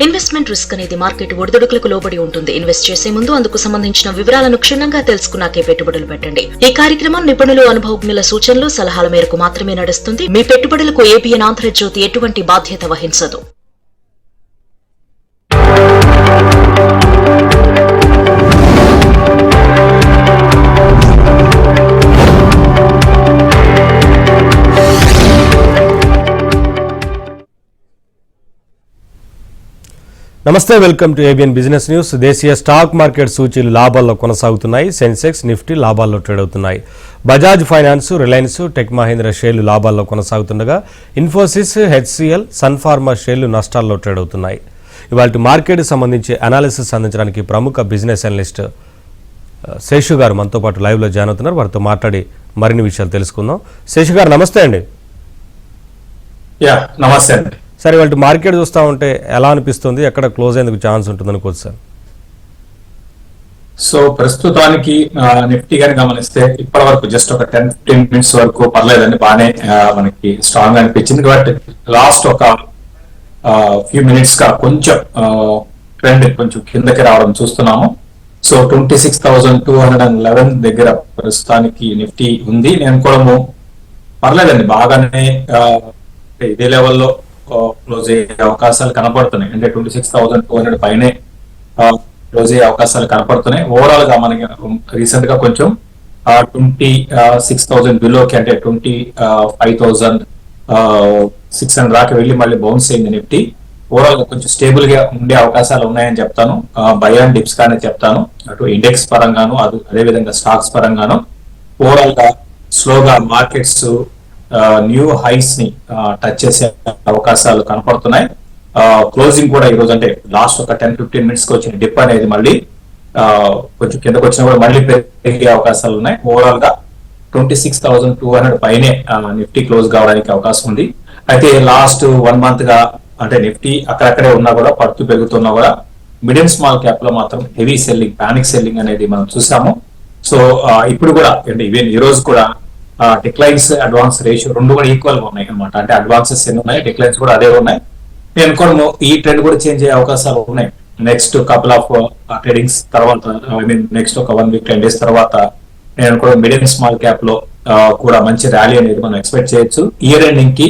Investment risk అనేది market ఒడిదుడుకులకు లోబడి ఉంటుంది. ఇన్వెస్ట్ చేసే ముందు అందుకు సంబంధించిన వివరాలను క్షుణ్ణంగా తెలుసుకున్నాకే పెట్టుబడులు పెట్టండి. ఈ కార్యక్రమం నిపుణులు, అనుభవజ్ఞుల సూచనలు, సలహాల మేరకు మాత్రమే నడుస్తుంది. మీ పెట్టుబడులకు ఏబిఎన్ ఆంధ్రజ్యోతి ఎటువంటి బాధ్యత వహించదు. నమస్తే, welcome to ABN business news. దేశీయ స్టాక్ మార్కెట్ సూచీలు లాభాల్లో కొనసాగుతున్నాయి. సెన్సెక్స్, నిఫ్టీ లాభాల్లో ట్రేడ్ అవుతున్నాయి. Bajaj finance, Reliance, tech Mahindra షేర్లు లాభాల్లో కొనసాగుతుండగా ఇన్ఫోసిస్, హెచ్సిఎల్, సన్ ఫార్మా షేర్లు నష్టాల్లో ట్రేడ్ అవుతున్నాయి. ఇవాళ మార్కెట్ సంబంధించి అనాలిసిస్ అందించడానికి ప్రముఖ బిజినెస్ అనలిస్ట్ శేషు గారు మనతో పాటు లైవ్లో జాయిన్ అవుతున్నారు. వారితో మాట్లాడి మరిన్ని విషయాలు తెలుసుకుందాం. శేషు గారు నమస్తే అండి. నమస్తే అండి. సరే, ఇవాళ మార్కెట్ చూస్తూ ఉంటే ఎలా అనిపిస్తుంది? ఎక్కడ క్లోజ్ అయ్యేందుకు ఛాన్స్ ఉంటుంది అనుకోవచ్చు సార్? సో ప్రస్తుతానికి నిఫ్టీ గాని గమనిస్తే ఇప్పటి వరకు జస్ట్ ఒక 10-15 మినిట్స్ వరకు పర్లేదండి, బాగానే మనకి స్ట్రాంగ్ అనిపించింది. బట్ లాస్ట్ ఒక ఫ్యూ మినిట్స్ గా కొంచెం ట్రెండ్ కొంచెం కిందకి రావడం చూస్తున్నాము. సో 26,211 దగ్గర ప్రస్తుతానికి నిఫ్టీ ఉంది. నేను కూడా పర్లేదండి, బాగానే ఇదే లెవెల్లో క్లోజ్ అయ్యే అవకాశాలు కనపడుతున్నాయి. అంటే 26,200 పైనే క్లోజ్ అయ్యే అవకాశాలు కనపడుతున్నాయి. ఓవరాల్ గా మనకి రీసెంట్ గా కొంచెం 26,000 బిలోకి, అంటే 25,600 దాకా వెళ్ళి మళ్ళీ బౌన్స్ అయింది నిఫ్టీ. ఓవరాల్ గా కొంచెం స్టేబుల్ గా ఉండే అవకాశాలు ఉన్నాయని చెప్తాను. బై అండ్ డిప్స్ గానే చెప్తాను, అటు ఇండెక్స్ పరంగాను అదే విధంగా స్టాక్స్ పరంగాను. ఓవరాల్ గా స్లోగా మార్కెట్స్ న్యూ హైస్ ని టచ్ చేసే అవకాశాలు కనపడుతున్నాయి. క్లోజింగ్ కూడా ఈ రోజు, అంటే లాస్ట్ ఒక 10-15 మినిట్స్ కి వచ్చిన డిప్ అనేది మళ్ళీ కొంచెం కిందకు వచ్చినా కూడా మళ్ళీ పెరిగే అవకాశాలు ఉన్నాయి. ఓవరాల్ గా 26,200 పైనే నిఫ్టీ క్లోజ్ కావడానికి అవకాశం ఉంది. అయితే లాస్ట్ 1 మంత్ గా అంటే నిఫ్టీ అక్కడక్కడే ఉన్నా కూడా, పడుతూ పెరుగుతున్నా కూడా, మిడియం స్మాల్ క్యాప్ లో మాత్రం హెవీ సెల్లింగ్, పానిక్ సెల్లింగ్ అనేది మనం చూసాము. సో ఇప్పుడు కూడా, అంటే ఈవెన్ ఈ రోజు కూడా డిక్లైన్స్, అడ్వాన్స్ రేషియో రెండు కూడా ఈక్వల్ గా ఉన్నాయి అనమాట. అంటే అడ్వాన్సెస్ ఎన్ని ఉన్నాయి, డిక్లైన్స్ కూడా అదే ఉన్నాయి. నేను అనుకోను ఈ ట్రెండ్ కూడా చేంజ్ అయ్యే అవకాశాలు ఉన్నాయి. నెక్స్ట్ కపుల్ ఆఫ్ ట్రేడింగ్స్ తర్వాత, నెక్స్ట్ ఒక 1 వీక్ 10 డేస్ తర్వాత నేను అనుకో మిడియం స్మాల్ క్యాప్ లో కూడా మంచి ర్యాలీ అనేది మనం ఎక్స్పెక్ట్ చేయొచ్చు. ఇయర్ ఎండింగ్ కి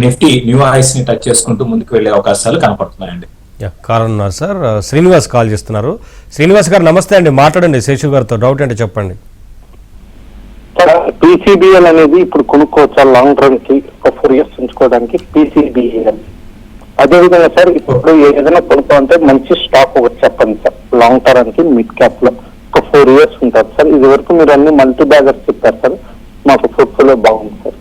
నిఫ్టీ న్యూ హైస్ ని టచ్ చేసుకుంటూ ముందుకు వెళ్లే అవకాశాలు కనపడుతున్నాయండి. కారణం సార్, శ్రీనివాస్ కాల్ చేస్తున్నారు. శ్రీనివాస్ గారు నమస్తే అండి, మాట్లాడండి. శేషు గారితో డౌట్ అంటే చెప్పండి. పీసీబీఎల్ అనేది ఇప్పుడు కొనుక్కోవచ్చా లాంగ్ టర్మ్ కి, ఒక 4 years ఉంచుకోవడానికి? పీసీబీఎల్ అదేవిధంగా సార్, ఇప్పుడు ఏదైనా కొనుక్కోవాలంటే మంచి స్టాక్ ఒకటి చెప్పండి సార్, లాంగ్ టర్మ్ కి మిడ్ క్యాప్ లో ఒక 4 years ఉంటుంది సార్. ఇది వరకు మీరు అన్ని మల్టీ బ్యాగర్స్ చెప్పారు సార్, మాకు పోర్ట్ఫోలియో బాగుంది సార్.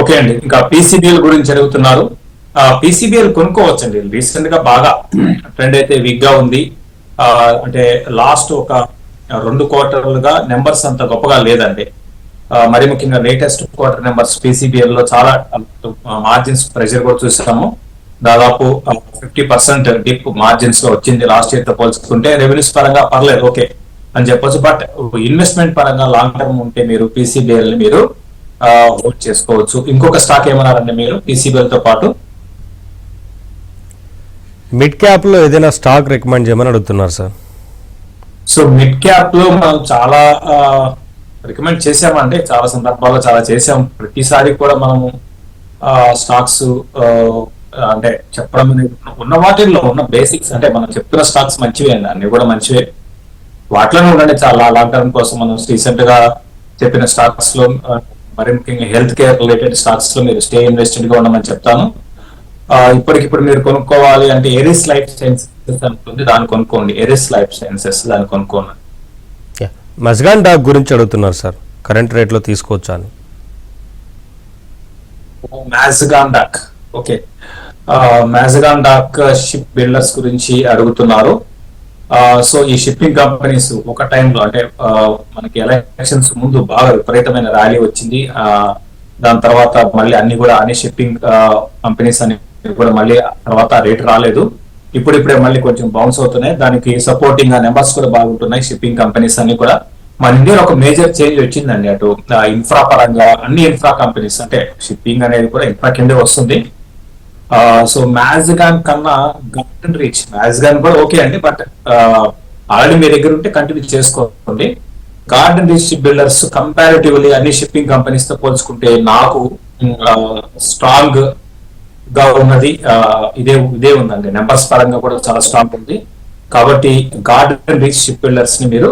ఓకే అండి, ఇంకా పీసీబీఎల్ గురించి అడుగుతున్నారు. పీసీబీఎల్ కొనుక్కోవచ్చండి. రీసెంట్ గా బాగా ట్రెండ్ అయితే వీక్ గా ఉంది. అంటే లాస్ట్ ఒక 2 క్వార్టర్లుగా నెంబర్స్ అంత గొప్పగా లేదండి. మరి ముఖ్యంగా లేటెస్ట్ క్వార్టర్ నెంబర్స్ పీసీబీఎల్ లో చాలా మార్జిన్స్ ప్రెషర్ కూడా చూసాము. దాదాపు 50% డిప్ మార్జిన్స్ లో వచ్చింది లాస్ట్ ఇయర్ తో పోల్చుకుంటే. రెవెన్యూస్ పరంగా పర్లేదు, ఓకే అని చెప్పొచ్చు. బట్ ఇన్వెస్ట్మెంట్ పరంగా లాంగ్ టర్మ్ ఉంటే మీరు పీసీబీఎల్ ని మీరు హోల్డ్ చేసుకోవచ్చు. ఇంకొక స్టాక్ ఏమన్నారండి మీరు పీసీబీఎల్ తో పాటు? మిడ్ క్యాప్ లో ఏదైనా స్టాక్ రికమెండ్ చేయమని అడుగుతున్నారు సార్. సో మిడ్ క్యాప్ లో మనం చాలా రికమెండ్ చేసామంటే, చాలా సందర్భాల్లో చాలా చేసాం. ప్రతిసారి కూడా మనము స్టాక్స్ అంటే చెప్పడం అనేది ఉన్న వాటిల్లో ఉన్న బేసిక్స్, అంటే మనం చెప్తున్న స్టాక్స్ మంచివే అండి, అన్ని కూడా మంచివే. వాటిలోనే ఉండండి చాలా లాంగ్ టర్మ్ కోసం. మనం రీసెంట్ గా చెప్పిన స్టాక్స్ లో మరి ముఖ్యంగా హెల్త్ కేర్ రిలేటెడ్ స్టాక్స్ లో మీరు స్టే ఇన్వెస్టెడ్ గా ఉండమని చెప్తాను. ఇప్పటికిప్పుడు మీరు కొనుక్కోవాలి అంటే ఎరిస్ లైఫ్ సైన్సెస్ అనుకుంది, దాన్ని కొనుక్కోండి. ఎరిస్ లైఫ్ సైన్సెస్, దాన్ని కొనుక్కోండి. మజ్గాన్ డాక్ గురించి అడుగుతున్నారు సార్, కరెంట్ రేట్ లో తీసుకోవచ్చా అని. Mazagon dock, okay. Mazagon dock ship builders గురించి అడుగుతున్నారు. సో ఈ షిప్పింగ్ కంపెనీస్ ఒక టైంలో, అంటే మనకి ఎలక్షన్స్ ముందు బాగా విపరీతమైన ర్యాలీ వచ్చింది. దాని తర్వాత మళ్ళీ అన్ని షిప్పింగ్ కంపెనీస్ అని కూడా మళ్ళీ తర్వాత రేట్ రాలేదు. ఇప్పుడిప్పుడే మళ్ళీ కొంచెం బౌన్స్ అవుతున్నాయి. దానికి సపోర్టింగ్ నెంబర్స్ కూడా బాగుంటున్నాయి. షిప్పింగ్ కంపెనీస్ అన్ని కూడా మన ఇండియాలో ఒక మేజర్ చేంజ్ వచ్చిందండి. అటు ఇన్ఫ్రా పరంగా అన్ని ఇన్ఫ్రా కంపెనీస్, అంటే షిప్పింగ్ అనేది కూడా ఇన్ఫ్రా కిందే వస్తుంది. సో మ్యాజ్గాన్ కన్నా గార్డెన్ రీచ్, మ్యాజ్గాన్ కూడా ఓకే అండి, బట్ ఆల్రెడీ మీ దగ్గర ఉంటే కంటిన్యూ చేసుకోండి. Garden reach ship builders comparatively అన్ని షిప్పింగ్ కంపెనీస్ తో పోల్చుకుంటే నాకు స్ట్రాంగ్ గా ఉన్నది ఇదే ఉందండి. నెంబర్స్ పరంగా కూడా చాలా స్ట్రాంగ్ ఉంది. కాబట్టి గార్డెన్ రీచ్ షిప్ బిల్డర్స్ ని మీరు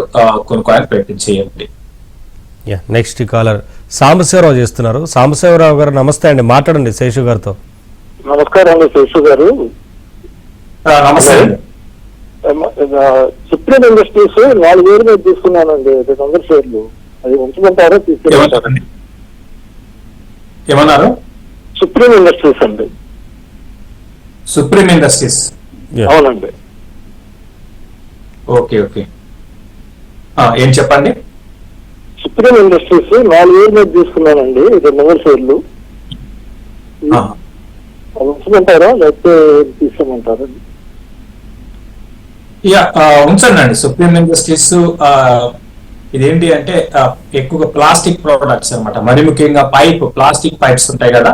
కొనుక్కోవడానికి ప్రయత్నం చేయండి. నెక్స్ట్ కాలర్ సాంబశివరావు చేస్తున్నారు. సాంబశివరావు గారు నమస్తే అండి, మాట్లాడండి శేషు గారితో. నమస్కారం అండి శేషు గారు. నమస్తే అండి. సుప్రీం ఇండస్ట్రీస్ 4,000 మీద తీసుకున్నానండి, 200 షేర్లు. అది ఉంచుకుంటారో తీసుకుంటారండి? ఏమన్నారు? సుప్రీం ఇండస్ట్రీస్ అండి. సుప్రీం ఇండస్ట్రీస్, అవునండి. ఓకే ఓకే, ఏం చెప్పండి. సుప్రీం ఇండస్ట్రీస్ 4,000 మీద తీసుకున్నానండి, 200 షేర్లు. అది ఉంచుకుంటారా లేకపోతే తీసుకోమంటారా? ఉంచండి అండి. సుప్రీం ఇండస్ట్రీస్ ఇదేంటి అంటే ఎక్కువగా ప్లాస్టిక్ ప్రొడక్ట్స్ అన్నమాట. మరి ముఖ్యంగా ప్లాస్టిక్ పైప్స్ ఉంటాయి కదా,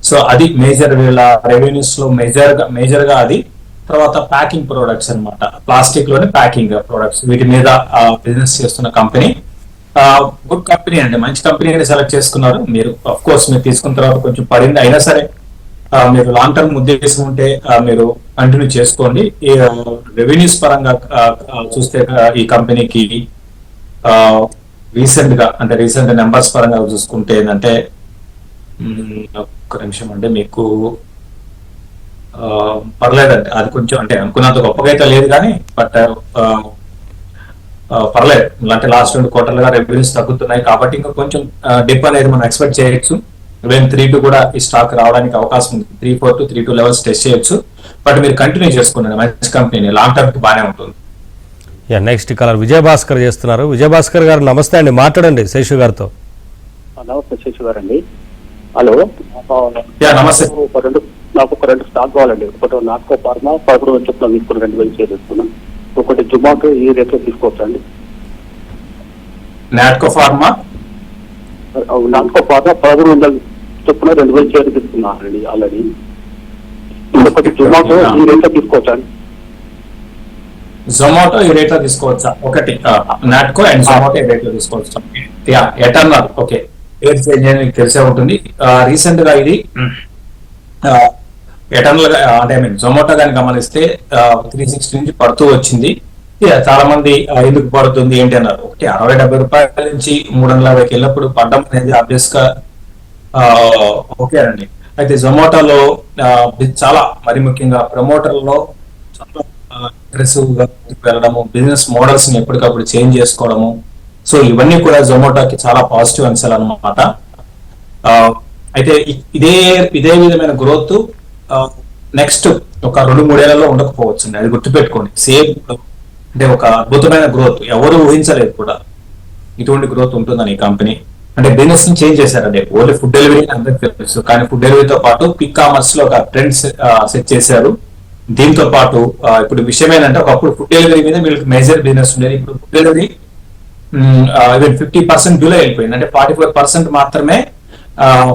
సో అది మేజర్ వీళ్ళ రెవెన్యూస్ లో మేజర్ గా అది. తర్వాత ప్యాకింగ్ ప్రొడక్ట్స్ అన్నమాట, ప్లాస్టిక్ లోనే ప్యాకింగ్ ప్రొడక్ట్స్, వీటి మీద బిజినెస్ చేస్తున్న కంపెనీ. గుడ్ కంపెనీ అండి, మంచి కంపెనీని సెలెక్ట్ చేసుకున్నారు మీరు. అఫ్ కోర్స్ మీరు తీసుకున్న తర్వాత కొంచెం పడింది, అయినా సరే మీరు లాంగ్ టర్మ్ ఉద్దేశం ఉంటే మీరు కంటిన్యూ చేసుకోండి. ఈ రెవెన్యూస్ పరంగా చూస్తే ఈ కంపెనీకి రీసెంట్ నెంబర్స్ పరంగా చూసుకుంటే ఏంటంటే, ఒక్క నిమిషం అంటే మీకు పర్లేదండి, అది కొంచెం అంటే అనుకున్నంత గొప్పగా అయితే లేదు కానీ, బట్ పర్లేదు. అంటే లాస్ట్ 2 క్వార్టర్లుగా రెవెన్యూస్ తగ్గుతున్నాయి కాబట్టి ఇంకా కొంచెం డిప్ అనేది మనం ఎక్స్పెక్ట్ చేయొచ్చు. 3-2 కూడా ఈ స్టాక్ రావడానికి అవకాశం ఉంది. 3-4 to 3-2 లెవెల్స్ టెస్ట్ చేయొచ్చు, బట్ మీరు కంటిన్యూ చేసుకున్నాను. మంచి కంపెనీ, లాంగ్ టర్మ్ కి బాగానే ఉంటుంది. నెక్స్ట్ కాలర్ విజయభాస్కర్ చేస్తున్నారు. విజయభాస్కర్ గారు నమస్తే అండి, మాట్లాడండి శేషు గారితో. నమస్తే శేషు గారు అండి. హలో, నమస్తే. నాకు ఒక 2 స్టాక్ కావాలండి. ఒకటి నాట్కో ఫార్మా 11 చొప్పున తీసుకుని 2,000 షేర్లు తీసుకున్నాను. ఒకటి జుమాటో, ఈ రేట్లో తీసుకోవచ్చా అండి? నాట్కో ఫార్మా 1100 చొప్పున 2,000 షేర్లు తీసుకున్నానండి ఆల్రెడీ. ఒకటి జొమాటో, ఈ రేట్లో తీసుకోవచ్చా అండి? జొమాటో ఈ రేట్ లో తీసుకోవచ్చా? ఒకటి నాట్కో అండ్ జొమాటో ఈ రేట్ లో తీసుకోవచ్చా? ఎటర్నల్, ఓకే, ఎయిర్ చేంజ్ అని తెలిసే ఉంటుంది. రీసెంట్ గా ఇది ఎటర్నల్ గా అంటే జొమాటో కానీ గమనిస్తే 360 నుంచి పడుతూ వచ్చింది. చాలా మంది ఎందుకు పడుతుంది ఏంటి అన్నారు. ఒకటి 60-70 రూపాయల నుంచి 340కి వెళ్ళినప్పుడు పడ్డం అనేది ఆబ్వియస్ గా ఓకే అండి. అయితే జొమాటోలో చాలా మరి ముఖ్యంగా ప్రమోటర్లలో చాలా అగ్రెసివ్ గా వెళ్ళడము, బిజినెస్ మోడల్స్ ని ఎప్పటికప్పుడు చేంజ్ చేసుకోవడము, సో ఇవన్నీ కూడా జొమాటోకి చాలా పాజిటివ్ అంశాలు అన్నమాట. అయితే ఇదే విధమైన గ్రోత్ నెక్స్ట్ ఒక 2-3 ఏళ్లలో ఉండకపోవచ్చు, అది గుర్తుపెట్టుకోండి. సేమ్ అంటే ఒక అద్భుతమైన గ్రోత్ ఎవరు ఊహించలేదు కూడా ఇటువంటి గ్రోత్ ఉంటుందని ఈ కంపెనీ. అంటే బిజినెస్ ని చేంజ్ చేశారండి. ఓన్లీ ఫుడ్ డెలివరీ అందరికి తెలుసు, కానీ ఫుడ్ డెలివరీతో పాటు క్విక్ కామర్స్ లో ఒక ట్రెండ్ సెట్ చేశారు. దీంతో పాటు ఇప్పుడు విషయం ఏంటంటే, ఒకప్పుడు ఫుడ్ డెలివరీ మీద వీళ్ళకి మేజర్ బిజినెస్ ఉండేది. ఇప్పుడు ఫుడ్ డెలివరీ 50% బిలో వెళ్ళిపోయింది. అంటే 44% మాత్రమే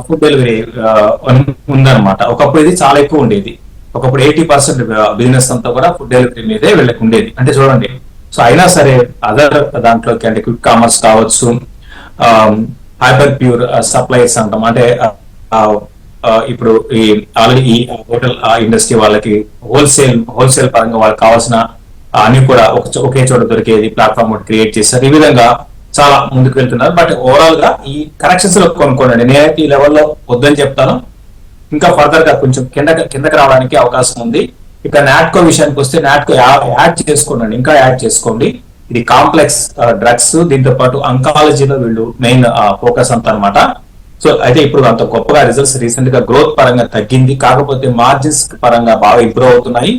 ఫుడ్ డెలివరీ ఉందన్నమాట. ఒకప్పుడు ఇది చాలా ఎక్కువ ఉండేది. ఒకప్పుడు 80% బిజినెస్ అంతా కూడా ఫుడ్ డెలివరీ మీదే వీళ్ళకి ఉండేది. అంటే చూడండి, సో అయినా సరే అదర్ దాంట్లోకి అంటే క్విక్ కామర్స్ కావచ్చు, హైపర్ ప్యూర్ సప్లైస్ అంటాం, అంటే ఇప్పుడు ఈ ఆల్రెడీ ఈ హోటల్ ఇండస్ట్రీ వాళ్ళకి హోల్సేల్ పరంగా వాళ్ళకి కావాల్సిన అన్ని కూడా ఒకే చోట దొరికేది ప్లాట్ఫామ్ క్రియేట్ చేశారు. ఈ విధంగా చాలా ముందుకు వెళ్తున్నారు. బట్ ఓవరాల్ గా ఈ కరెక్షన్స్ లో కొనుక్కోండి. నేనైతే ఈ లెవెల్లో వద్దని చెప్తాను. ఇంకా ఫర్దర్ గా కొంచెం కిందకి రావడానికి అవకాశం ఉంది. ఇక నాట్కో విషయానికి వస్తే, నాట్కో యాడ్ చేసుకోండి, ఇంకా యాడ్ చేసుకోండి. ఇది కాంప్లెక్స్ డ్రగ్స్, దీంతో పాటు అంకాలజీలో వీళ్ళు మెయిన్ ఫోకస్ అంతా అనమాట. సో అయితే ఇప్పుడు అంత గొప్పగా రిజల్ట్స్ రీసెంట్ గా గ్రోత్ పరంగా తగ్గింది, కాకపోతే మార్జిన్స్ పరంగా బాగా ఇంప్రూవ్ అవుతున్నాయి.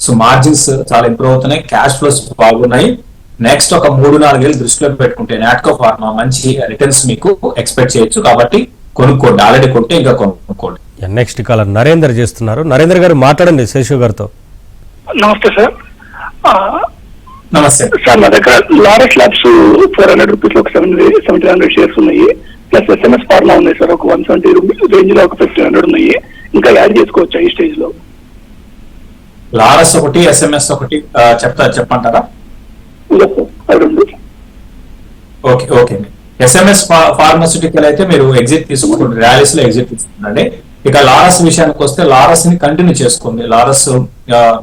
సో మార్జిన్స్ చాలా ఇంప్రూవ్ అవుతున్నాయి, క్యాష్ ఫ్లోస్ బాగున్నాయి. నెక్స్ట్ ఒక 3-4 ఏళ్ళు దృష్టిలో పెట్టుకుంటే నాట్కో ఫార్మా మంచి రిటర్న్స్ మీకు ఎక్స్పెక్ట్ చేయొచ్చు. కాబట్టి కొనుక్కోండి, ఆల్రెడీ కొంటే ఇంకా కొనుక్కోండి. నెక్స్ట్ కాలర్ నరేందర్ చేస్తున్నారు. నరేందర్ గారు మాట్లాడండి శేషు గారితో. నమస్తే సార్. నమస్తే సార్, నా దగ్గర లారెస్ ల్యాబ్స్ 400 రూపీస్ లో 700 షేర్స్ ఉన్నాయి. ప్లస్ SMS ఫార్మా ఉన్నాయి సార్, ఒక 170 రేంజ్ లో ఒక 1500 ఉన్నాయి. ఇంకా యాడ్ చేసుకోవచ్చా ఈ స్టేజ్ లో? లారస్ ఒకటి, ఎస్ఎంఎస్ ఒకటి చెప్పంటారా? రెండు. ఓకే ఓకే అండి. ఎస్ఎంఎస్ ఫార్మాస్యూటికల్ అయితే మీరు ఎగ్జిట్ తీసుకోండి, ర్యాలీస్ లో ఎగ్జిట్ తీసుకుందండి. ఇక లారస్ విషయానికి వస్తే లారస్ ని కంటిన్యూ చేసుకోండి. లారస్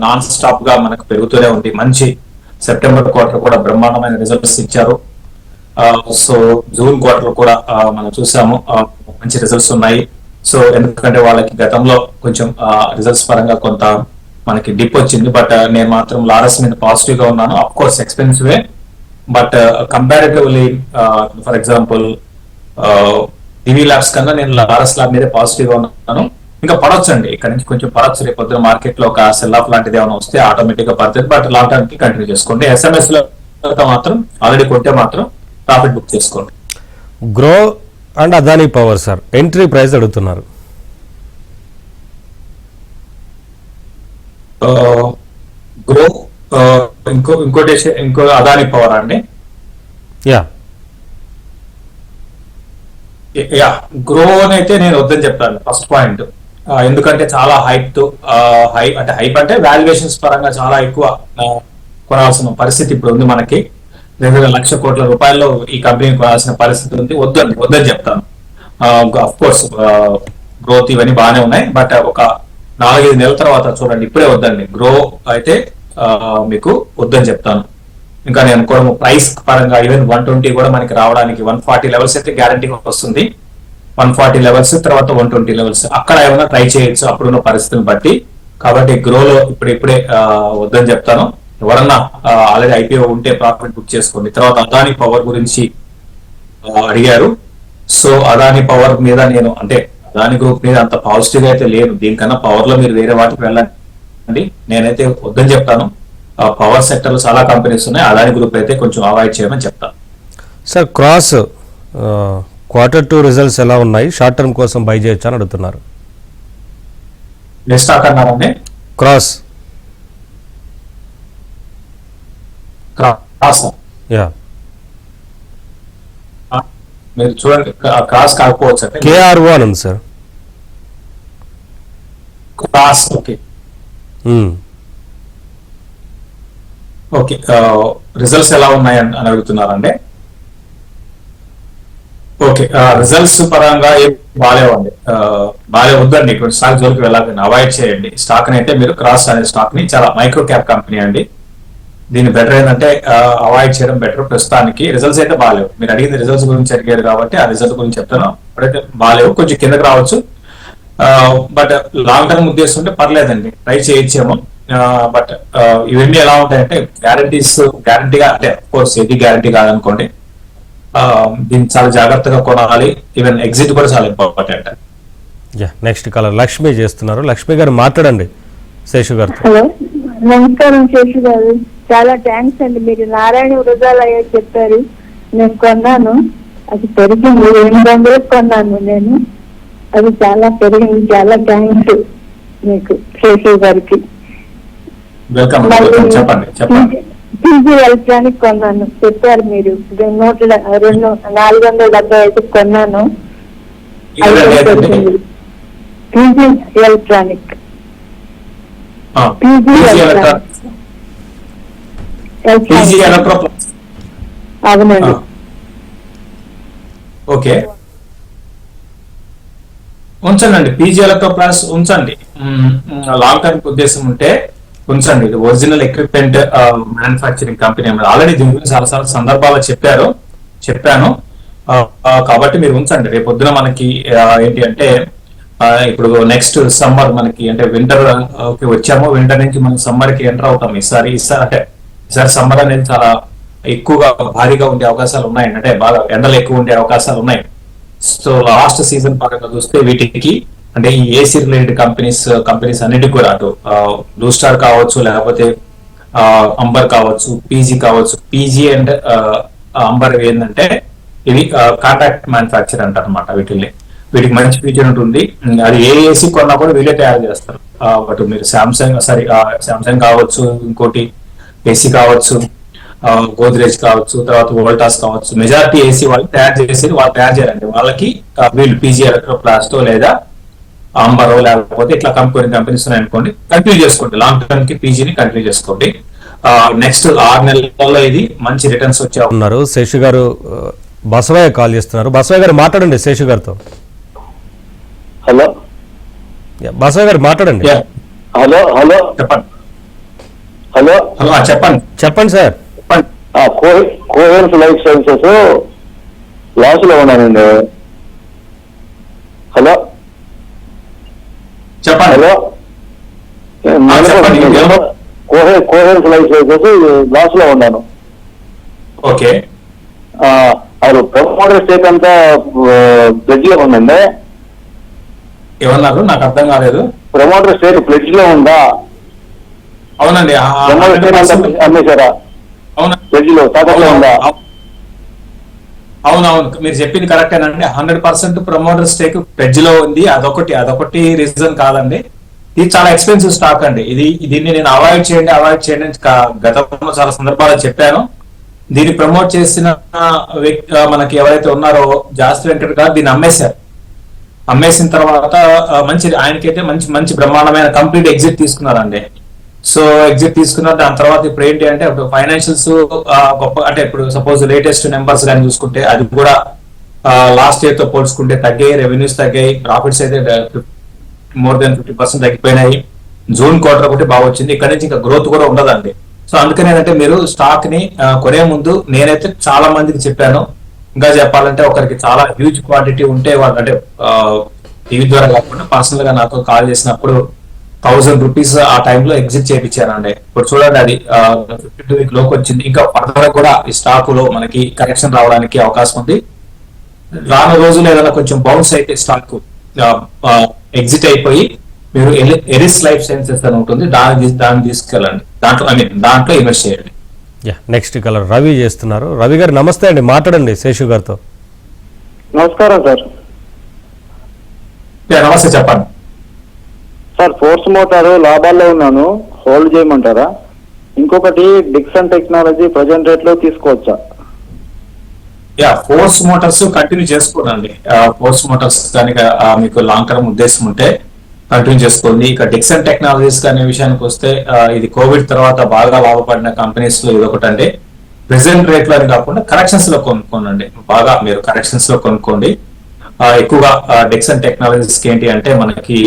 నాన్ స్టాప్ గా మనకు పెరుగుతూనే ఉంది. మంచి సెప్టెంబర్ క్వార్టర్ కూడా బ్రహ్మాండమైన రిజల్ట్స్ ఇచ్చారు. సో జూన్ క్వార్టర్ కూడా మనం చూసాము, మంచి రిజల్ట్స్ ఉన్నాయి. సో ఎందుకంటే వాళ్ళకి గతంలో కొంచెం రిజల్ట్స్ పరంగా కొంత మనకి డిప్ వచ్చింది. బట్ నేను మాత్రం లారస్ మీద పాజిటివ్ గా ఉన్నాను. అఫ్ కోర్స్ ఎక్స్పెన్సివే, but comparatively for example Divi labs కన్నా నేను లారస్ ల్యాబ్ మీద పాజిటివ్ గా ఉన్నాను. ఇంకా పడొచ్చండి, ఇక్కడ నుంచి కొంచెం పడొచ్చు. రేపు పొద్దున మార్కెట్ లో ఒక సెల్ ఆఫ్ లాంటిది ఏమైనా వస్తే ఆటోమేటిక్ గా పడుతుంది. బట్ లాంగ్ టర్మ్ కి కంటిన్యూ చేసుకోండి. ఎస్ఎంఎస్ లో మాత్రం ఆల్రెడీ కొంటే మాత్రం ప్రాఫిట్ బుక్ చేసుకోండి. Grow and Adani power sir entry price అడుగుతున్నారు. గ్రో ఇంకో అదానీ పవర్ అండి. యా యా గ్రో అని అయితే నేను వద్దని చెప్తాను ఫస్ట్ పాయింట్. ఎందుకంటే చాలా హైప్ అంటే వాల్యుయేషన్స్ పరంగా చాలా ఎక్కువ కొనాల్సిన పరిస్థితి ఇప్పుడు ఉంది మనకి. 2,00,000 కోట్ల రూపాయల్లో ఈ కంపెనీ కొనాల్సిన పరిస్థితి ఉంది. వద్దని చెప్తాను. అఫ్ కోర్స్ గ్రోత్ ఇవన్నీ బాగానే ఉన్నాయి, బట్ ఒక 4-5 నెలల తర్వాత చూడండి. ఇప్పుడే వద్దండి. గ్రో అయితే మీకు వద్దని చెప్తాను. ఇంకా నేను కూడా ప్రైస్ పరంగా ఈవెన్ 120 కూడా మనకి రావడానికి 140 లెవెల్స్ అయితే గ్యారంటీగా వస్తుంది. 140 లెవెల్స్ తర్వాత 120 లెవెల్స్ అక్కడ ఏమైనా ట్రై చేయొచ్చు అప్పుడున్న పరిస్థితిని బట్టి. కాబట్టి గ్రోలో ఇప్పుడే వద్దని చెప్తాను. ఎవరన్నా ఆల్రెడీ ఐపీఓ ఉంటే ప్రాఫిట్ బుక్ చేసుకోండి. తర్వాత అదానీ పవర్ గురించి అడిగారు. సో అదానీ పవర్ మీద నేను అంటే అదానీ గ్రూప్ మీద అంత పాజిటివ్ అయితే లేదు. దీనికన్నా పవర్ లో మీరు వేరే వాటికి వెళ్ళండి. నేనైతే వద్దని చెప్తాను. పవర్ సెక్టర్ లో చాలా కంపెనీస్ ఉన్నాయి. అదానీ గ్రూప్ అయితే కొంచెం అవాయిడ్ చేయమని చెప్తాను. సార్ క్రాస్ Q2 రిజల్ట్స్ ఎలా ఉన్నాయి, షార్ట్ టర్మ్ కోసం బై చేయొచ్చు అని అడుగుతున్నారు. ఏ స్టాక్ అన్నారండి? క్రాస్. యా మీరు చూడండి, క్రాస్ కాకపోవచ్చు అంటే KRO అని ఉంది sir. Cross okay okay. Results ఎలా ఉన్నాయి అని అడుగుతున్నారండి. ఓకే, రిజల్ట్స్ పరంగా ఏం బాగాలేవండి. వద్దండి. ఇటువంటి స్టాక్ జోలికి వెళ్ళాలని అవాయిడ్ చేయండి. స్టాక్ అయితే మీరు క్రాస్ అనే స్టాక్ ని చాలా మైక్రో క్యాప్ కంపెనీ అండి. దీని బెటర్ ఏంటంటే అవాయిడ్ చేయడం బెటర్. ప్రస్తుతానికి రిజల్ట్స్ అయితే బాగాలేవు. మీరు అడిగింది రిజల్ట్స్ గురించి అడిగారు కాబట్టి ఆ రిజల్ట్ గురించి చెప్తాను. అప్పుడైతే బాగాలేవు, కొంచెం కిందకి రావచ్చు. బట్ లాంగ్ టర్మ్ ఉద్దేశం ఉంటే పర్లేదండి, ట్రై చేయొచ్చేమో. బట్ ఇవన్నీ ఎలా ఉంటాయంటే గ్యారంటీగా అంటే కోర్స్ ఏది గ్యారంటీ కాదనుకోండి. దీన్ని చాలా జాగ్రత్తగా కొనాలి. ఈవెన్ ఎగ్జిట్ కూడా చాలా ఇంపార్టెంట్. నెక్స్ట్ కాలర్ లక్ష్మి చేస్తున్నారు. లక్ష్మి గారు మాట్లాడండి శేషు గారు. హలో, నమస్కారం శేషు గారు. చాలా థ్యాంక్స్ అండి. మీరు నారాయణ వృధాలు అయ్యా చెప్పారు, నేను కొన్నాను. అది పెరిగింది. 800 కొన్నాను నేను. అది చాలా పెరిగింది. చాలా థ్యాంక్స్ మీకు శేషు గారికి. వెల్కమ్. చెప్పండి. పీజీ ఎలక్ట్రానిక్ కొన్నాను, చెప్పారు మీరు. 475 కొన్నాను. PG electronic. అవునండి. ఓకే, ఉంచండి. పీజీ ఎలక్ట్రోప్లాస్ ఉంచండి. లాంగ్ టర్మ్ ఉద్దేశం ఉంటే ఉంచండి. ఇది original equipment manufacturing company. Already దీని గురించి చాలా సందర్భాల్లో చెప్పాను. కాబట్టి మీరు ఉంచండి. రేపు పొద్దున మనకి ఏంటి అంటే ఇప్పుడు నెక్స్ట్ సమ్మర్ మనకి అంటే వింటర్ వచ్చాము. వింటర్ నుంచి మనం సమ్మర్ కి ఎంటర్ అవుతాం. ఈసారి సమ్మర్ అనేది చాలా ఎక్కువగా భారీగా ఉండే అవకాశాలు ఉన్నాయి. అంటే బాగా ఎండలు ఎక్కువ ఉండే అవకాశాలు ఉన్నాయి. సో లాస్ట్ సీజన్ పరంగా చూస్తే వీటికి అంటే ఈ ఏసీ రిలేటెడ్ కంపెనీస్ అన్నిటికి కూడా అటు బ్లూ స్టార్ కావచ్చు, లేకపోతే అంబర్ కావచ్చు, పీజీ కావచ్చు. పీజీ అండ్ అంబర్ ఏంటంటే ఇవి కాంట్రాక్ట్ మ్యానుఫ్యాక్చర్ అంటారు అనమాట. వీటికి మంచి ఫీచర్ ఉంటుంది. అది ఏ ఏసీ కొన్నా కూడా వీళ్ళే తయారు చేస్తారు. బట్ మీరు శాంసంగ్ కావచ్చు, ఇంకోటి ఏసీ కావచ్చు, గోద్రేజ్ కావచ్చు, తర్వాత వోల్టాస్ కావచ్చు. మెజారిటీ ఏసీ వాళ్ళు తయారు చేసేది వాళ్ళు తయారు చేయాలండి. వాళ్ళకి వీళ్ళు పీజీ ఎలక్ట్రోప్లాస్టో లేదా అంబరో లేకపోతే ఇట్లా కొన్ని కంపెనీస్ ఉన్నాయి అనుకోండి, కంటిన్యూ చేసుకోండి. లాంగ్ టర్మ్ కి పీజీని కంటిన్యూ చేసుకోండి. నెక్స్ట్ 6 నెలల్లో ఇది మంచి రిటర్న్స్ వచ్చే ఉన్నారు. శేషు గారు బసవయ్య కాల్ చేస్తున్నారు. బసవయ్య గారు మాట్లాడండి శేషు గారితో. హలో బసవయ్య గారు మాట్లాడండి. హలో హలో చెప్పండి. హలో హలో చెప్పండి చెప్పండి సార్. చెప్పండి. కోహెన్స్ లైఫ్ సైన్సెస్ లాస్ లో ఉన్నానండి. హలో చెప్పండి. హలో చెప్పండి. కోహెన్స్ లైఫ్ సైన్సెస్ లాస్ లో ఉన్నాను. ఓకే. అది ప్రమోటర్ స్టేక్ అంతా ప్లెడ్జ్ లో ఉందండి. ఏమన్నారు నాకు అర్థం కాలేదు. ప్రమోటర్ స్టేక్ ప్లెడ్జ్ లో ఉందా? అవునండి. ప్రమోటర్ స్టేక్ అంతా అమ్మేశారా? అవునా, ప్లెడ్జ్ లో తాకట్లో ఉందా? అవునవును, మీరు చెప్పింది కరెక్టేనండి. 100% ప్రమోటర్ స్టేక్ ప్లెడ్జ్ లో ఉంది. అదొకటి రీజన్ కాదండి. ఇది చాలా ఎక్స్పెన్సివ్ స్టాక్ అండి. దీన్ని నేను అవాయిడ్ చేయండి అని గతంలో చాలా సందర్భాలు చెప్పాను. దీన్ని ప్రమోట్ చేసిన వ్యక్తి మనకి ఎవరైతే ఉన్నారో జాస్తి వెంకట్ గారు దీన్ని అమ్మేశారు. అమ్మేసిన తర్వాత ఆయనకైతే మంచి బ్రహ్మాండమైన కంప్లీట్ ఎగ్జిట్ తీసుకున్నారండి. సో ఎగ్జిట్ తీసుకున్నారు. దాని తర్వాత ఇప్పుడు ఏంటి అంటే ఇప్పుడు ఫైనాన్షియల్స్ గొప్ప అంటే ఇప్పుడు సపోజ్ లేటెస్ట్ నెంబర్స్ కానీ చూసుకుంటే అది కూడా లాస్ట్ ఇయర్ తో పోల్చుకుంటే తగ్గాయి, రెవెన్యూస్ తగ్గాయి, ప్రాఫిట్స్ అయితే మోర్ దెన్ 50% తగ్గిపోయినాయి. జూన్ క్వార్టర్ ఒకటి బాగా వచ్చింది. ఇక్కడ నుంచి ఇంకా గ్రోత్ కూడా ఉండదండి. సో అందుకని ఏంటంటే మీరు స్టాక్ ని కొనే ముందు నేనైతే చాలా మందికి చెప్పాను. ఇంకా చెప్పాలంటే ఒకరికి చాలా హ్యూజ్ క్వాంటిటీ ఉంటే వాళ్ళు అంటే టీవీ ద్వారా కాకుండా పర్సనల్ గా నాకు కాల్ చేసినప్పుడు 1000 రూపీస్ ఆ టైంలో ఎగ్జిట్ చేయించానండి. ఇప్పుడు చూడండి అది 52 వీక్ లోకి వచ్చింది. ఇంకా ఫర్దర్ కూడా ఈ స్టాక్ లో మనకి కరెక్షన్ రావడానికి అవకాశం ఉంది. రాను రోజులు ఏదైనా కొంచెం బౌన్స్ అయితే స్టాక్ ఎగ్జిట్ అయిపోయి మీరు ఎరిస్ లైఫ్ సైన్సెస్ అని ఉంటుంది, దాన్ని తీసుకెళ్ళండి. దాంట్లో ఇన్వెస్ట్ చేయండి. నెక్స్ట్ కలర్ రవి చేస్తున్నారు. రవి గారు నమస్తే అండి, మాట్లాడండి శేషు గారితో. నమస్కారం సార్. నమస్తే, చెప్పండి సార్, ఫోర్స్ మోటార్ లాభాల్లో ఉన్నాను, హోల్డ్ చేయమంటారా? ఇంకొకటి డిక్సన్ టెక్నాలజీ ప్రజెంట్ రేట్ లో తీసుకోవచ్చా? ఫోర్స్ మోటార్స్ కంటిన్యూ చేసుకోండి. ఫోర్స్ మోటార్స్ కనుక మీకు లాంగ్ టర్మ్ ఉద్దేశం ఉంటే కంటిన్యూ చేసుకోండి. ఇక డిక్సన్ టెక్నాలజీస్ అనే విషయానికి వస్తే ఇది కోవిడ్ తర్వాత బాగా లాభపడిన కంపెనీస్ లో ఇది ఒకటి అండి. ప్రెసెంట్ రేట్ లో కాకుండా కరెక్షన్స్ లో కొనుక్కోండి. బాగా మీరు కరెక్షన్స్ లో కొనుక్కోండి. ఎక్కువగా డిక్సన్ టెక్నాలజీస్ ఏంటి అంటే మనకి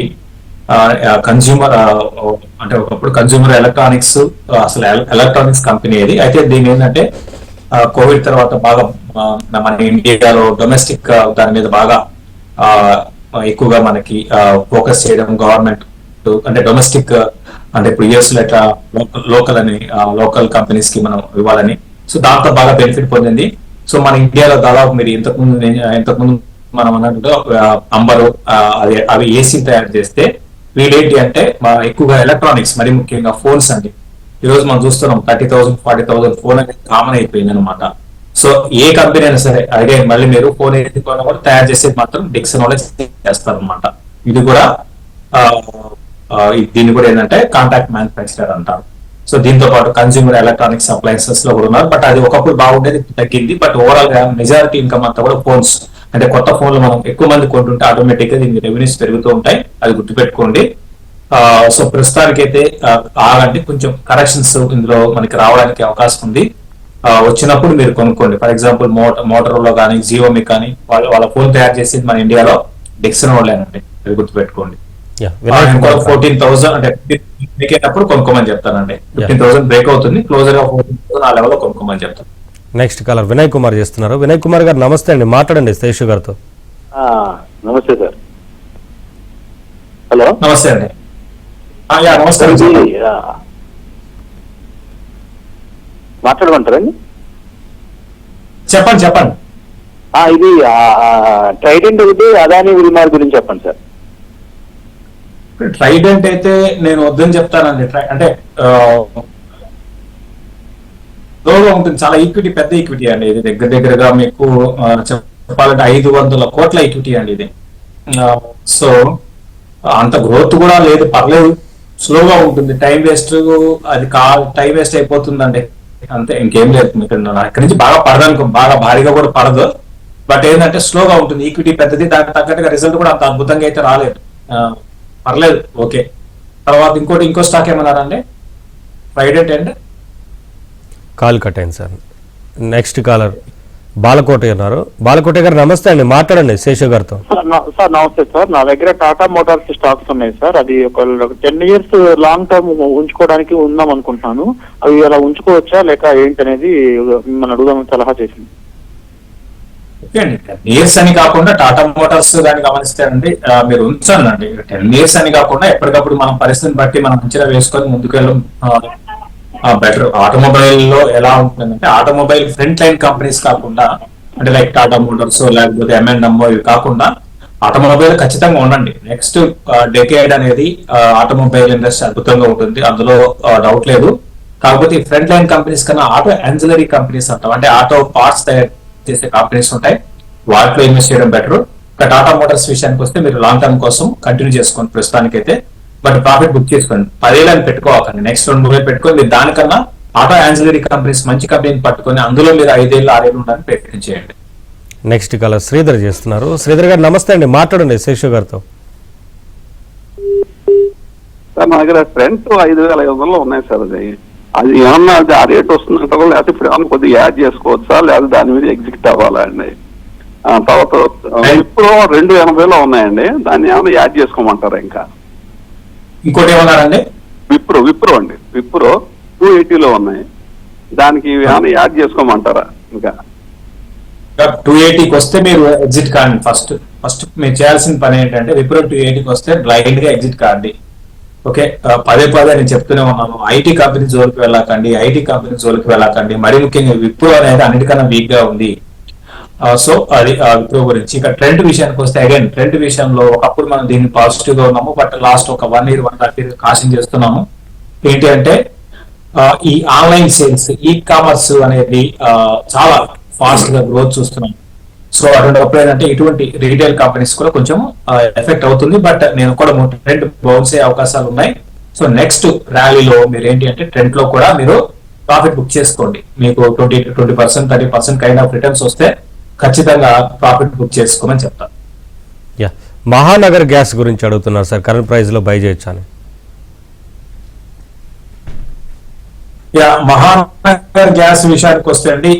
కన్జ్యూమర్ అంటే ఒకప్పుడు కన్జ్యూమర్ ఎలక్ట్రానిక్స్ అసలు ఎలక్ట్రానిక్స్ కంపెనీ ఇది. అయితే దీని ఏంటంటే కోవిడ్ తర్వాత బాగా మన ఇండియాలో డొమెస్టిక్ దాని మీద బాగా ఎక్కువగా మనకి ఫోకస్ చేయడం గవర్నమెంట్ అంటే డొమెస్టిక్ అంటే ఇప్పుడు యూఎస్ లో ఎట్లా లోకల్ కంపెనీస్ కి మనం ఇవ్వాలని. సో దాంతో బాగా బెనిఫిట్ పొందింది. సో మన ఇండియాలో దాదాపు మీరు ఇంతకుముందు మనం అన్నట్టు అంబరు అవి ఏసీ తయారు చేస్తే వీళ్ళేంటి అంటే ఎక్కువగా ఎలక్ట్రానిక్స్ మరి ముఖ్యంగా ఫోన్స్ అండి. ఈ రోజు మనం చూస్తున్నాం 30,000 40,000 ఫోన్ అనేది కామన్ అయిపోయింది అనమాట. సో ఏ కంపెనీ అయినా సరే అదే మళ్ళీ మీరు ఫోన్ ఏది కొన్నా కూడా తయారు చేసేది మాత్రం డిక్సన్ వాళ్ళే చేస్తారు అనమాట. ఇది కూడా దీన్ని కూడా ఏంటంటే కాంట్రాక్ట్ మ్యానుఫ్యాక్చరర్ అంటారు. సో దీంతో పాటు కన్స్యూమర్ ఎలక్ట్రానిక్స్ అప్లయన్సెస్ లో కూడా ఉన్నారు. బట్ అది ఒకప్పుడు బాగుండేది, తగ్గింది. బట్ ఓవరాల్ గా మెజారిటీ ఇన్కమ్ అంతా కూడా ఫోన్స్ అంటే కొత్త ఫోన్లు మనం ఎక్కువ మంది కొంటుంటే ఆటోమేటిక్ గా దీనికి రెవెన్యూస్ పెరుగుతూ ఉంటాయి. అది గుర్తుపెట్టుకోండి. సో ప్రస్తుతానికి అయితే ఆగండి, కొంచెం కరెక్షన్స్ ఇందులో మనకి రావడానికి అవకాశం ఉంది. వచ్చినప్పుడు మీరు కొనుక్కోండి. ఫర్ ఎగ్జాంపుల్ మోటరోలా కానీ జియోమి కానీ వాళ్ళ ఫోన్ తయారు చేసేది మన ఇండియాలో డిక్సన్ వాళ్ళేనండి, అది గుర్తుపెట్టుకోండి. 14,000 అంటే బ్రేక్ అయినప్పుడు కొనుక్కోమని చెప్తానండి. 15,000 బ్రేక్ అవుతుంది, క్లోజర్ గా 14,000 ఆ లెవెల్లో కొనుక్కోమని చెప్తాను. నెక్స్ట్ కాలర్ వినయ్ కుమార్ చేస్తున్నారు. వినయ్ కుమార్ గారు నమస్తే అండి, మాట్లాడండి శేషు గారితో. నమస్తే సార్. హలో నమస్తే అండి. నమస్కారం. మాట్లాడమంటారండి? చెప్పండి. ఇది ట్రైడెంట్ ఒకటి అదాని విల్మార్ గురించి చెప్పండి సార్. ట్రైడెంట్ అయితే నేను వద్దని చెప్తానండి. అంటే లోగా ఉంటుంది, చాలా ఈక్విటీ, పెద్ద ఈక్విటీ అండి ఇది. దగ్గరగా మీకు చెప్పాలంటే 500 కోట్ల ఈక్విటీ అండి ఇది. సో అంత గ్రోత్ కూడా లేదు, పర్లేదు, స్లోగా ఉంటుంది. టైం వేస్ట్ అయిపోతుందండి అంతే, ఇంకేం లేదు. మీకు ఇక్కడి నుంచి బాగా పడదనుకో, బాగా భారీగా కూడా పడదు. బట్ ఏంటంటే స్లోగా ఉంటుంది, ఈక్విటీ పెద్దది, దానికి తగ్గట్టుగా రిజల్ట్ కూడా అంత అద్భుతంగా అయితే రాలేదు. పర్లేదు, ఓకే. తర్వాత ఇంకో స్టాక్ ఏమన్నారండి? ట్రైడెంట్ అండ్ కాల్ కట్ అయింది సార్. నెక్స్ట్ కాలర్ బాలకోట ఉన్నారు. బాలకోట గారు నమస్తే అండి, మాట్లాడండి శేషు గారితో. సార్ నమస్తే సార్. నా దగ్గర టాటా మోటార్స్ స్టాక్స్ ఉన్నాయి సార్. అది ఒక 10 years లాంగ్ టర్మ్ ఉంచుకోవడానికి ఉందాం అనుకుంటున్నాను. అవి అలా ఉంచుకోవచ్చా లేక ఏంటి అనేది మిమ్మల్ని అడుగుదామని సలహా చేసింది. ఓకే అండి. 10 years అని కాకుండా టాటా మోటార్స్ కానీ గమనిస్తారండి, మీరు ఉంచండి. 10 years అని కాకుండా ఎప్పటికప్పుడు మనం పరిస్థితిని బట్టి మనం మంచిగా వేసుకొని ముందుకెళ్ళం బెటర్. ఆటోమొబైల్ లో ఎలా ఉంటుందంటే, ఆటోమొబైల్ ఫ్రంట్ లైన్ కంపెనీస్ కాకుండా, అంటే లైక్ టాటా మోటార్స్ లేకపోతే M&M ఇవి కాకుండా ఆటోమొబైల్ ఖచ్చితంగా ఉండండి. నెక్స్ట్ డెకేడ్ అనేది ఆటోమొబైల్ ఇండస్ట్రీ అద్భుతంగా ఉంటుంది, అందులో డౌట్ లేదు. కాకపోతే ఈ ఫ్రంట్ లైన్ కంపెనీస్ కన్నా ఆటో యాన్సిలరీ కంపెనీస్ అంటాం, అంటే ఆటో పార్ట్స్ తయారు చేసే కంపెనీస్ ఉంటాయి, వాటిలో ఇన్వెస్ట్ చేయడం బెటర్. టాటా మోటార్స్ విషయానికి వస్తే మీరు లాంగ్ టర్మ్ కోసం కంటిన్యూ చేసుకోండి ప్రస్తుతానికైతే, బట్ ప్రాఫిట్ బుక్ చేసుకోండి. 10 ఏళ్ళని పెట్టుకోవాలండి, నెక్స్ట్ 2 మూడు పెట్టుకొని మీరు దానికన్నా ఆటో యాన్సిలరీ కంపెనీస్ మంచి కంపెనీని పట్టుకొని అందులో మీరు 5 ఏళ్ళు 6 ఏళ్ళు ఉండడానికి ప్రయత్నం చేయండి. నెక్స్ట్ కాలర్ శ్రీధర్ చేస్తున్నారు. శ్రీధర్ గారు నమస్తే అండి, మాట్లాడండి శేషు గారితో. సార్ నా దగ్గర ఫ్రంట్ 5,500 ఉన్నాయి సార్. అది ఏమన్నా అది ఆ రేట్ వస్తుందంట, లేకపోతే ఇప్పుడు ఏమన్నా కొద్దిగా యాడ్ చేసుకోవచ్చా, లేదా దాని మీద ఎగ్జిక్యూట్ అవ్వాలా అండి? తర్వాత విప్రో 280లో ఉన్నాయండి, దాన్ని ఏమైనా యాడ్ చేసుకోమంటారా? ఇంకా ఇంకోటి ఏమన్నారండి? విప్రో అండి, విప్రో 280లో ఉన్నాయి, దానికి ఏమైనా యాడ్ చేసుకోమంటారా? ఇంకా 280కి వస్తే మీరు ఎగ్జిట్ కాండి. ఫస్ట్ మీరు చేయాల్సిన పని ఏంటంటే, విప్రో 280కి వస్తే బ్లైండ్ గా ఎగ్జిట్ కాండి. ఓకే, పదే నేను చెప్తూనే ఉన్నాను, ఐటీ కంపెనీ జోలికి వెళ్ళకండి. మరీ ముఖ్యంగా విప్రో అనేది అన్నిటికన్నా వీక్ గా ఉంది. సో అది విప్రో గురించి. ఇక ట్రెండ్ విషయానికి వస్తే, అగైన్ ట్రెండ్ విషయంలో ఒకప్పుడు మనం దీన్ని పాజిటివ్ గా ఉన్నాము, బట్ లాస్ట్ ఒక 1 year 1.5 year కాషన్ చేస్తున్నాము. ఏంటి అంటే, ఈ ఆన్లైన్ సేల్స్, ఈ కామర్స్ అనేది చాలా ఫాస్ట్ గా గ్రోత్ చూస్తున్నాం. సో అప్పుడు ఏంటంటే ఇటువంటి రీటైల్ కంపెనీస్ కూడా కొంచెం ఎఫెక్ట్ అవుతుంది, బట్ నేను కూడా ట్రెండ్ బౌన్స్ అయ్యే అవకాశాలు ఉన్నాయి. సో నెక్స్ట్ ర్యాలీలో మీరు ఏంటి అంటే, ట్రెండ్ లో కూడా మీరు ప్రాఫిట్ బుక్ చేసుకోండి. మీకు 20% 30% కైండ్ ఆఫ్ రిటర్న్స్ వస్తే ఖచ్చితంగా ప్రాఫిట్ బుక్ చేసుకోమని చెప్తాను. యా, మహానగర్ గ్యాస్ గురించి అడుగుతున్నారు సార్, కరెంట్ ప్రైస్ లో బై చేయొచ్చు అని. యా, మహానగర్ గ్యాస్ విషయానికి వస్తే అండి,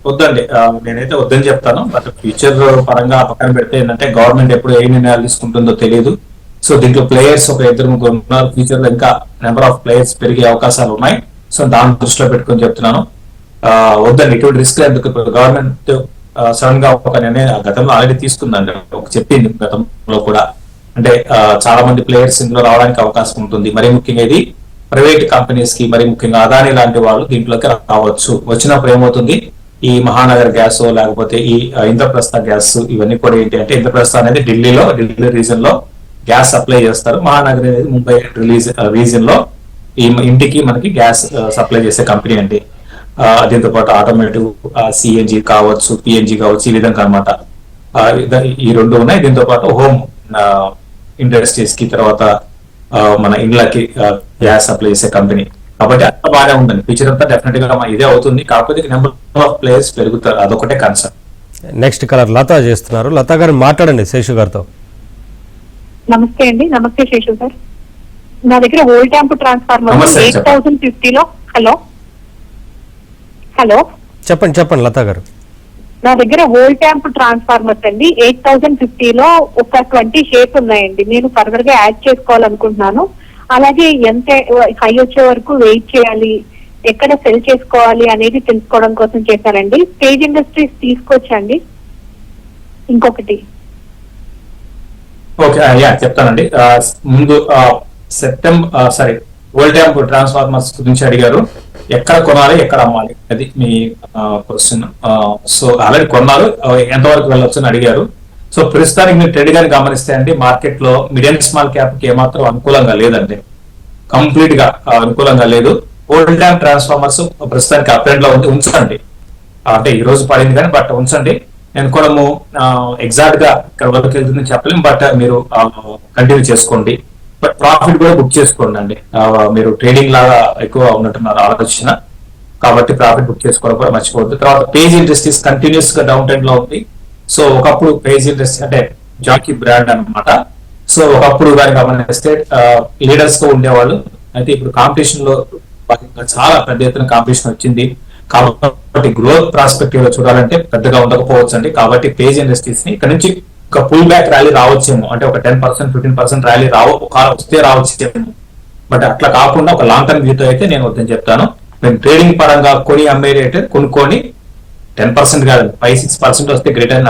వద్దండి, నేనైతే వద్దని చెప్తాను. బట్ ఫ్యూచర్ పరంగా పక్కన పెడితే ఏంటంటే, గవర్నమెంట్ ఎప్పుడు ఏ నిర్ణయాలు తీసుకుంటుందో తెలియదు. సో దీంట్లో ప్లేయర్స్ ఒక 2-3 ఉన్నారు. ఫ్యూచర్ లో ఇంకా నెంబర్ ఆఫ్ ప్లేయర్స్ పెరిగే అవకాశాలు ఉన్నాయి. సో దాన్ని దృష్టిలో పెట్టుకొని చెప్తున్నాను, వద్దండి. ఇటువంటి రిస్క్ ఎందుకు? గవర్నమెంట్ సడన్ గా ఒక నిర్ణయం గతంలో ఆల్రెడీ తీసుకుందండి, ఒక చెప్పింది గతంలో కూడా. అంటే చాలా మంది ప్లేయర్స్ ఇందులో రావడానికి అవకాశం ఉంటుంది. మరీ ముఖ్యంగా ఇది ప్రైవేట్ కంపెనీస్ కి, మరీ ముఖ్యంగా అదానీ లాంటి వాళ్ళు దీంట్లోకి రావచ్చు. వచ్చినప్పుడు ఏమవుతుంది, ఈ మహానగర్ గ్యాస్ లేకపోతే ఈ ఇంద్రప్రస్థ గ్యాస్ ఇవన్నీ కూడా ఏంటి అంటే, ఇంద్రప్రస్థ అనేది ఢిల్లీ రీజన్ లో గ్యాస్ సప్లై చేస్తారు. మహానగర్ అనేది ముంబై రీజన్ లో ఈ ఇంటికి మనకి గ్యాస్ సప్లై చేసే కంపెనీ అండి. దీంతో పాటు ఆటోమేటివ్ సిఎన్జి కావచ్చు, పిఎన్జి కావచ్చు, ఈ విధంగా అనమాట. ఈ 2 ఉన్నాయి. దీంతో పాటు హోమ్ ఇండస్ట్రీస్ కి, తర్వాత మన ఇండ్లకి గ్యాస్ సప్లై చేసే కంపెనీ. కాబట్టి అంత బాగానే ఉందండి. ఫ్యూచర్ అంతా డెఫినెట్ గా ఇదే అవుతుంది. కాకపోతే నెంబర్ ఆఫ్ ప్లేయర్స్ పెరుగుతారు, అదొకటే కన్సర్న్. నెక్స్ట్ కలర్ లతా చేస్తున్నారు. లతా గారు మాట్లాడండి శేషు గారితో. నమస్తే అండి. నమస్తే శేషు సార్. నా దగ్గర ఓల్డ్ ట్యాంప్ ట్రాన్స్ఫార్మర్ 8050లో. హలో చెప్పండి లతా గారు. నా దగ్గర ఓల్డ్ ట్యాంప్ ట్రాన్స్ఫార్మర్స్ అండి 8050లో ఒక 20 షేర్స్ ఉన్నాయండి. నేను ఫర్దర్ గా యాడ్ చేసుకోవాలనుకుంటున్నాను. అలాగే ఎంత హై వచ్చే వరకు వెయిట్ చేయాలి, ఎక్కడ సెల్ చేసుకోవాలి అనేది తెలుసుకోవడం కోసం చేశానండి. స్టేజ్ ఇండస్ట్రీస్ తీసుకొచ్చండి. ఇంకొకటి ఓకే, చెప్తానండి. ముందు ఓల్డ్ ట్యాంప్ ట్రాన్స్ఫార్మర్స్ గురించి అడిగారు. ఎక్కడ కొనాలి, ఎక్కడ అమ్మాలి, అది మీ క్వశ్చన్. సో ఆల్రెడీ కొన్నారు, ఎంతవరకు వెళ్ళొచ్చు అని అడిగారు. సో ప్రస్తుతానికి మీరు ట్రెండ్ గాని గమనిస్తే అండి, మార్కెట్ లో మిడ్ అండ్ స్మాల్ క్యాప్ కి ఏమాత్రం అనుకూలంగా లేదండి, కంప్లీట్ గా అనుకూలంగా లేదు. ఓల్డ్ ట్యాంప్ ట్రాన్స్ఫార్మర్స్ ప్రస్తుతానికి అప్ ట్రెండ్ లో ఉంది, ఉంచండి. అంటే ఈ రోజు పడింది కానీ, బట్ ఉంచండి. నేను కూడా ఎగ్జాక్ట్ గా ఇక్కడ వరకు వెళ్తుందని చెప్పలేము, బట్ మీరు కంటిన్యూ చేసుకోండి. బట్ ప్రాఫిట్ కూడా బుక్ చేసుకోండి అండి. మీరు ట్రేడింగ్ లాగా ఎక్కువ ఉన్నట్టున్నారు ఆలోచన, కాబట్టి ప్రాఫిట్ బుక్ చేసుకోవడం కూడా మర్చిపోవద్దు. తర్వాత పేజ్ ఇండస్ట్రీస్ కంటిన్యూస్ గా డౌన్ ట్రెండ్ లో ఉంది. సో ఒకప్పుడు పేజ్ ఇండస్ట్రీ అంటే జాకీ బ్రాండ్ అన్నమాట. సో ఒకప్పుడు కానీ గమనిస్తే లీడర్స్ గా ఉండేవాళ్ళు, అయితే ఇప్పుడు కాంపిటీషన్ లో చాలా పెద్ద ఎత్తున కాంపిటీషన్ వచ్చింది కాబట్టి గ్రోత్ ప్రాస్పెక్టివ్ లో చూడాలంటే పెద్దగా ఉండకపోవచ్చు అండి. కాబట్టి పేజ్ ఇండస్ట్రీస్ ని ఇక్కడ నుంచి ఒక పుల్ బ్యాక్ ర్యాలీ రావచ్చేమో, అంటే ఒక 10% 15% ర్యాలీ వస్తే రావచ్చేమో. బట్ అట్లా కాకుండా ఒక లాంగ్ టర్మ్ వ్యూతో అయితే నేను వద్దని చెప్తాను. మేము ట్రేడింగ్ పరంగా కొని అమ్మే రేట్ కొనుక్కొని 10% కాదు 5-6% వస్తే గ్రేటర్